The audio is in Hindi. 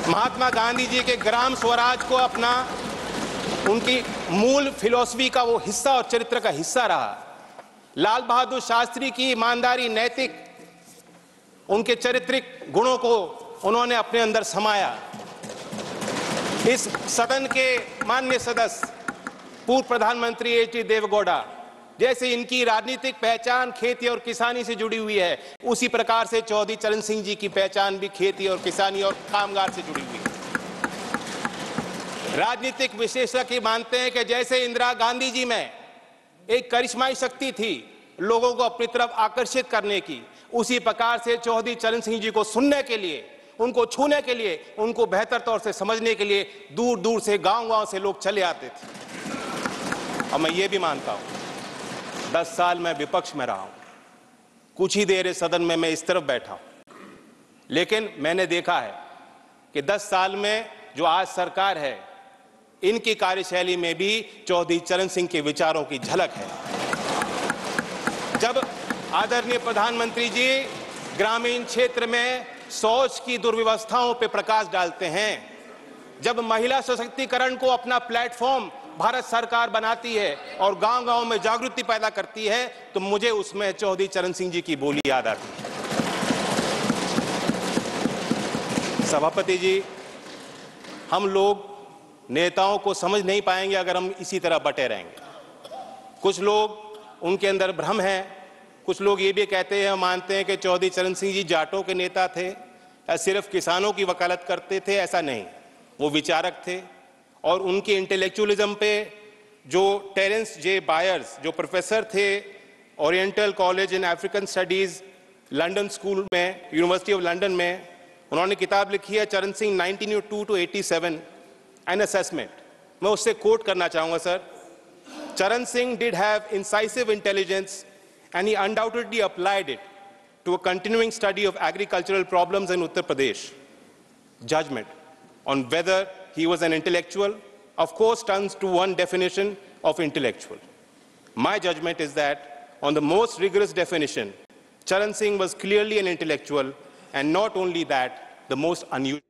महात्मा गांधी जी के ग्राम स्वराज को अपना उनकी मूल फिलॉसफी का वो हिस्सा और चरित्र का हिस्सा रहा। लाल बहादुर शास्त्री की ईमानदारी, नैतिक उनके चारित्रिक गुणों को उन्होंने अपने अंदर समाया। इस सदन के माननीय सदस्य पूर्व प्रधानमंत्री एच.डी. देवेगौड़ा, जैसे इनकी राजनीतिक पहचान खेती और किसानी से जुड़ी हुई है, उसी प्रकार से चौधरी चरण सिंह जी की पहचान भी खेती और किसानी और कामगार से जुड़ी हुई है। राजनीतिक विशेषज्ञ मानते हैं कि जैसे इंदिरा गांधी जी में एक करिश्माई शक्ति थी लोगों को अपनी तरफ आकर्षित करने की, उसी प्रकार से चौधरी चरण सिंह जी को सुनने के लिए, उनको छूने के लिए, उनको बेहतर तौर से समझने के लिए दूर दूर से, गांव-गांव से लोग चले आते थे। और मैं ये भी मानता हूं, 10 साल मैं विपक्ष में रहा हूं, कुछ ही देर इस सदन में मैं इस तरफ बैठा हूं, लेकिन मैंने देखा है कि 10 साल में जो आज सरकार है, इनकी कार्यशैली में भी चौधरी चरण सिंह के विचारों की झलक है। जब आदरणीय प्रधानमंत्री जी ग्रामीण क्षेत्र में शौच की दुर्व्यवस्थाओं पर प्रकाश डालते हैं, जब महिला सशक्तिकरण को अपना प्लेटफॉर्म भारत सरकार बनाती है और गांव-गांव में जागृति पैदा करती है, तो मुझे उसमें चौधरी चरण सिंह जी की बोली याद आती है। सभापति जी, हम लोग नेताओं को समझ नहीं पाएंगे अगर हम इसी तरह बटे रहेंगे। कुछ लोग उनके अंदर भ्रम है, कुछ लोग ये भी कहते हैं, मानते हैं कि चौधरी चरण सिंह जी जाटों के नेता थे या सिर्फ किसानों की वकालत करते थे। ऐसा नहीं, वो विचारक थे और उनके इंटेलेक्चुअलिज्म पे जो टेरेंस जे बायर्स, जो प्रोफेसर थे oriental college in African studies London school में, यूनिवर्सिटी ऑफ लंदन में, उन्होंने किताब लिखी है चरण सिंह 1902 to 87 एन असेसमेंट। मैं उससे कोट करना चाहूंगा सर। चरण Singh did have incisive intelligence and he undoubtedly applied it to a continuing study of agricultural problems in Uttar Pradesh. Judgment on whether he was an intellectual, of course, turns to one definition of intellectual. My judgment is that on the most rigorous definition, Charan Singh was clearly an intellectual, and not only that, the most unusual.